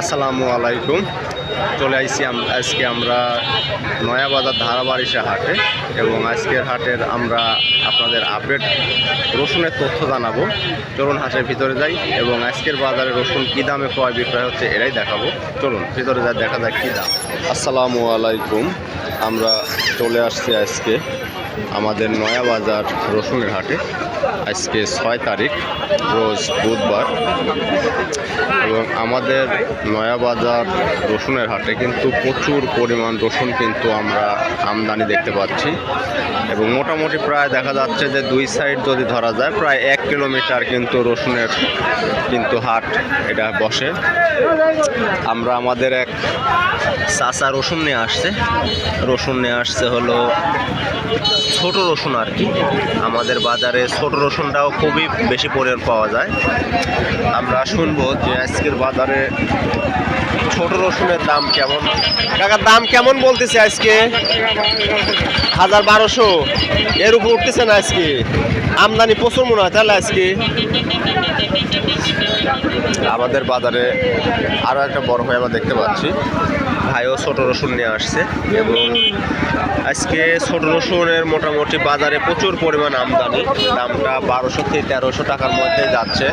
আসসালামু আলাইকুম। চলে আইছি আজকে আমরা নয়াবাজার ধারাবাড়িশা হাটে এবং আজকের হাটের আমরা আপনাদের আপডেট রসুনের তথ্য জানাবো। চলুন হাটের ভিতরে যাই এবং আজকের বাজারে রসুন কী দামে ক্রয় বিক্রয় হচ্ছে এটাই দেখাবো। চলুন ভিতরে যাই, দেখা যাক কী দাম। আসসালামু আলাইকুম। আমরা চলে আসছি আজকে আমাদের নয়াবাজার রসুনের হাটে। আজকে 6 তারিখ, রোজ বুধবার, এবং আমাদের নয়াবাজার রসুনের হাটে কিন্তু প্রচুর পরিমাণ রসুন কিন্তু আমরা আমদানি দেখতে পাচ্ছি এবং মোটামুটি প্রায় দেখা যাচ্ছে যে দুই সাইড যদি ধরা যায় প্রায় 1 কিলোমিটার কিন্তু রসুনের কিন্তু হাট এটা বসে। আমরা আমাদের এক চাচা রসুন নিয়ে আসছে হলো ছোট রসুন আর কি। আমাদের বাজারে ছোট রসুনটাও খুবই বেশি পরিমাণ পাওয়া যায়। আমরা শুনবো যে আজকের বাজারে ছোট রসুনের দাম কেমন। কাকার দাম কেমন বলতেছে আজকে? 1200 এর উপর উঠতেছে না আজকে? আমদানি প্রচুর মনে হয় তাহলে আজকে। আমাদের বাজারে আরও একটা বড় ভাই আমরা দেখতে পাচ্ছি, ভাইও ছোট রসুন নিয়ে আসছে এবং আজকে ছোট রসুনের মোটামুটি বাজারে প্রচুর পরিমাণ আমদানি। দামটা 1200 থেকে 1300 টাকার মধ্যে যাচ্ছে।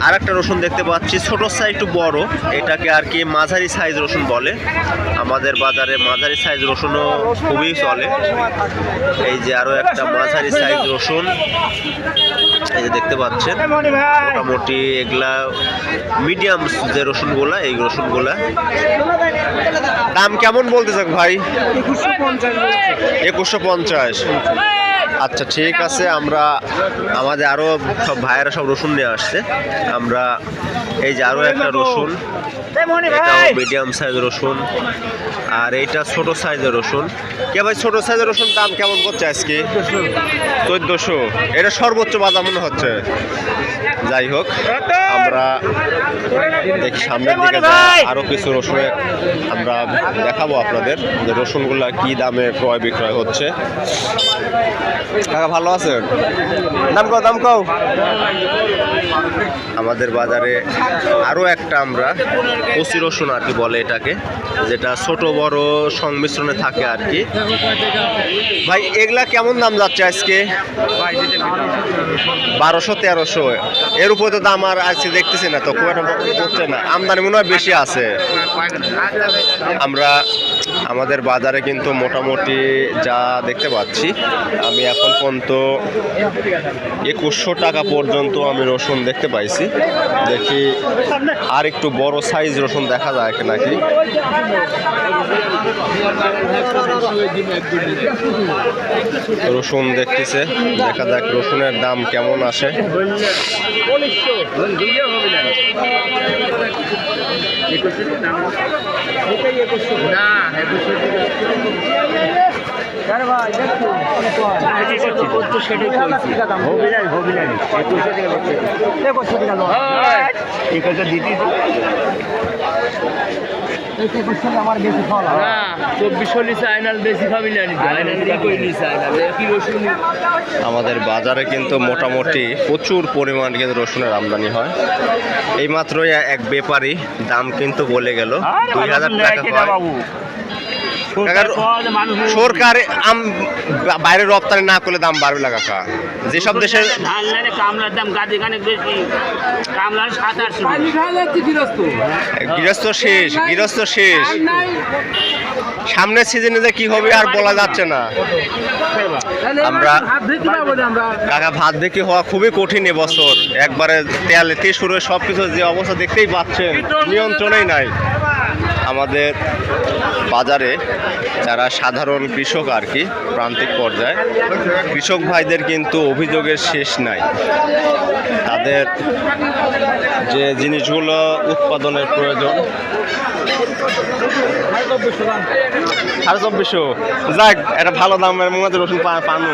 আর একটা রসুন দেখতে পাচ্ছি ছোট সাইজ একটু বড়, এটাকে আর কি মাঝারি সাইজ রসুন বলে। আমাদের বাজারে মাঝারি সাইজ রসুনও খুবই চলে। এই যে আরও একটা মাঝারি সাইজ রসুন, এই যে দেখতে পাচ্ছেন। মোটামুটি এগুলা মিডিয়াম যে রসুনগুলা, এই রসুনগুলা দাম কেমন বলতেছে ভাই? 2150। আচ্ছা ঠিক আছে, আমরা আমাদের আরও সব ভাইয়েরা সব রসুন নিয়ে আসছে। আমরা এই যে আরও একটা রসুন, এটাও মিডিয়াম সাইজ রসুন, আর এইটা ছোট সাইজের রসুন। কে ভাই ছোট সাইজের রসুন দাম কেমন করছে আজকে? 1400। এটা সর্বোচ্চ বাজার মনে হচ্ছে। যাই হোক, আমরা দেখি সামনের দিকে আরও কিছু রসুনে আমরা দেখাবো আপনাদের যে রসুনগুলা কি দামে ক্রয় বিক্রয় হচ্ছে। কাকা ভালো আছেন? দাম কও। আমাদের বাজারে আরও একটা আমরা কচি রসুন আর কি বলে এটাকে, যেটা ছোট বড় সংমিশ্রণে থাকে আর কি। ভাই এগুলা কেমন দাম যাচ্ছে আজকে? 1200-1300 এর উপরে তো দাম আর আজকে দেখতেছি না, তো খুব একটা হচ্ছে না। আমদানি মনে হয় বেশি আছে। আমরা আমাদের বাজারে কিন্তু মোটামুটি যা দেখতে পাচ্ছি, আমি এখন পর্যন্ত 2100 টাকা পর্যন্ত আমি রসুন দেখতে পাইছি। দেখি আর একটু বড় সাইজ রসুন দেখা যায় নাকি। রসুন দেখতেছে, দেখা যাক রসুনের দাম কেমন আসে। আমাদের বাজারে কিন্তু মোটামুটি প্রচুর পরিমাণ কিন্তু রসুনের আমদানি হয়। এইমাত্রই এক ব্যাপারী দাম কিন্তু বলে গেল 2000 টাকা হয়। সরকার বাইরে রপ্তানি না করলে দাম বাড়বে না কাকা। যেসব দেশের কামলার দাম গৃহস্থ শেষ। সামনের সিজনে যে কি হবে আর বলা যাচ্ছে না। আমরা কাকা ভাত দেখি হওয়া খুবই কঠিন এবছর। একবারে তেল থেকে শুরু হয়ে সব কিছু যে অবস্থা দেখতেই পাচ্ছেন, নিয়ন্ত্রণেই নাই। আমাদের বাজারে যারা সাধারণ কৃষক আর কি, প্রান্তিক পর্যায়ে কৃষক ভাইদের কিন্তু অভিযোগের শেষ নাই। তাদের যে জিনিসগুলো উৎপাদনের প্রয়োজন 2450। যাক, এটা ভালো দামের মধ্যে রসুন পানো।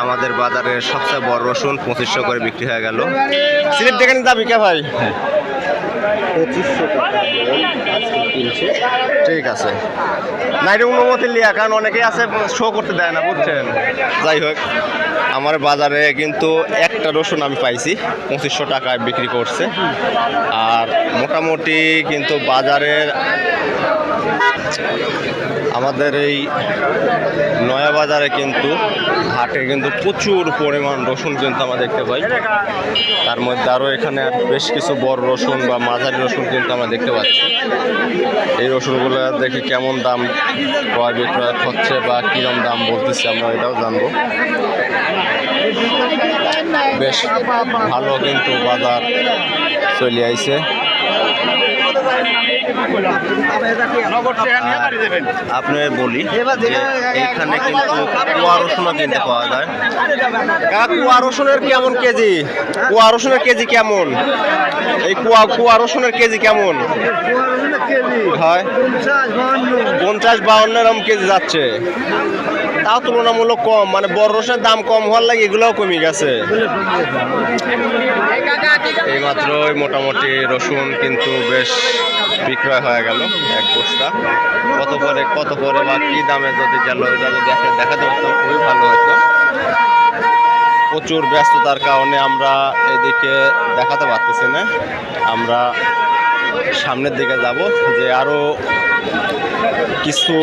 আমাদের বাজারের সবচেয়ে বড় রসুন 2500 করে বিক্রি হয়ে গেল। সিলেট দেখেন যাবি কে ভাই? 2500 টাকা কিনছে। ঠিক আছে, নাইরে অনুমতি লিয়া, কারণ অনেকেই আছে শো করতে দেয় না, বুঝছেন। যাই হোক, আমার বাজারে কিন্তু একটা রসুন আমি পাইছি 2500 টাকায় বিক্রি করছে। আর মোটামুটি কিন্তু বাজারের আমাদের এই নয়া বাজারে কিন্তু হাটে কিন্তু প্রচুর পরিমাণ রসুন কিন্তু আমরা দেখতে পাই। তার মধ্যে আরও এখানে বেশ কিছু বড় রসুন বা মাঝারি রসুন কিন্তু আমরা দেখতে পাচ্ছি। এই রসুনগুলো দেখি কেমন দাম ক্রয় বিক্রয় হচ্ছে বা কীরকম দাম বলতেছে আমরা এটাও জানবো। বেশ ভালো কিন্তু বাজার চলে আইছে। আপনি বলি এখানে কিন্তু কুয়া রসুনও কিনতে পাওয়া যায়। কুয়া রসুনের কেমন কেজি? কুয়া রসুনের কেজি কেমন? এই কুয়া রসুনের কেজি কেমন হয়? 50-52 এরকম কেজি যাচ্ছে। তাও তুলনামূলক কম, মানে বড় রসুনের দাম কম হওয়ার লাগে এগুলোও কমে গেছে। এইমাত্র মোটামুটি রসুন কিন্তু বেশ বিক্রয় হয়ে গেল এক বস্তা। কত পরে বা কী দামে যদি গেল এটা যদি দেখাতে পারতাম খুবই ভালো হতো। প্রচুর ব্যস্ততার কারণে আমরা এদিকে দেখাতে পারতেছি না। আমরা সামনের দিকে যাব, যে আরও কিছু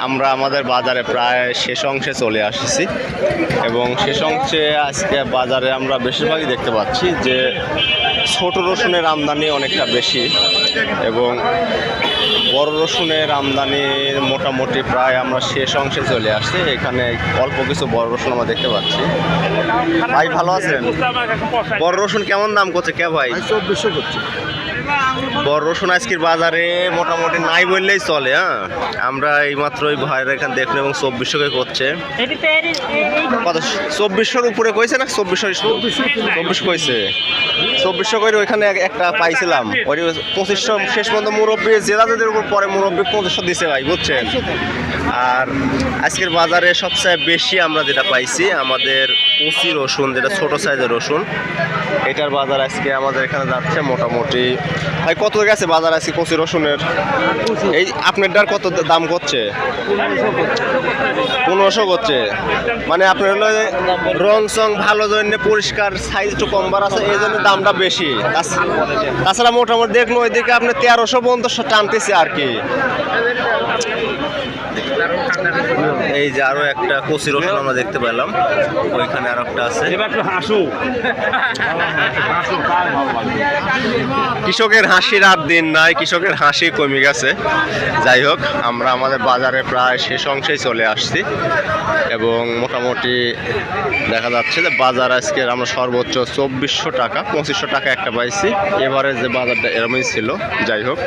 আমরা আমাদের বাজারে প্রায় শেষ অংশে চলে আসছি এবং শেষ অংশে আজকে বাজারে আমরা বেশিরভাগই দেখতে পাচ্ছি যে ছোট রসুনের আমদানি অনেকটা বেশি এবং বড় রসুনের আমদানির মোটামুটি প্রায় আমরা শেষ অংশে চলে আসছি। এখানে অল্প কিছু বড় রসুন আমরা দেখতে পাচ্ছি। ভাই ভালো আছেন? বড় রসুন কেমন দাম করছে কে ভাই? 2400 করছে। বড় রসুন আজকের বাজারে মোটামুটি নাই বললেই চলে। হ্যাঁ, আমরা এইমাত্র ওই ভাইয়ের এখানে দেখলাম এবং 2400 করছে। কত 2400-র উপরে কইছে না? 2400 কইছে। 2400 করে ওইখানে একটা পাইছিলাম, ওই 2500 শেষ পর্যন্ত মুরব্বী জেলাদের উপর পরে মুরব্বী 2500 দিছে ভাই, বুঝছেন। আর আজকের বাজারে সবচেয়ে বেশি আমরা যেটা পাইছি আমাদের কচি রসুন, যেটা ছোট সাইজের রসুন, এটার বাজার আজকে আমাদের এখানে যাচ্ছে মোটামুটি। ভাই কত গেছে বাজার আজকে কচি রসুনের? এই আপনারটার কত দাম করছে? 1500 করছে। মানে আপনার হলো রং সং ভালো জন্য পরিষ্কার সাইজ একটু কমবার আছে, এই জন্য দামটা বেশি। তাছাড়া মোটামুটি দেখলো ওইদিকে আপনি 1300 পর্যন্ত টানতেছে আর কি। এই যে আরো একটা কচি রসুন আমরা দেখতে পেলাম, ওইখানে আর একটা আছে। কৃষকের হাসির আর দিন নাই, কৃষকের হাসি কমে গেছে। যাই হোক, আমরা আমাদের বাজারে প্রায় শেষ অংশেই চলে আসছি এবং মোটামুটি দেখা যাচ্ছে যে বাজার আজকের আমরা সর্বোচ্চ 2400 টাকা 2500 টাকা একটা পাইছি। এবারে যে বাজারটা এরমই ছিল। যাই হোক।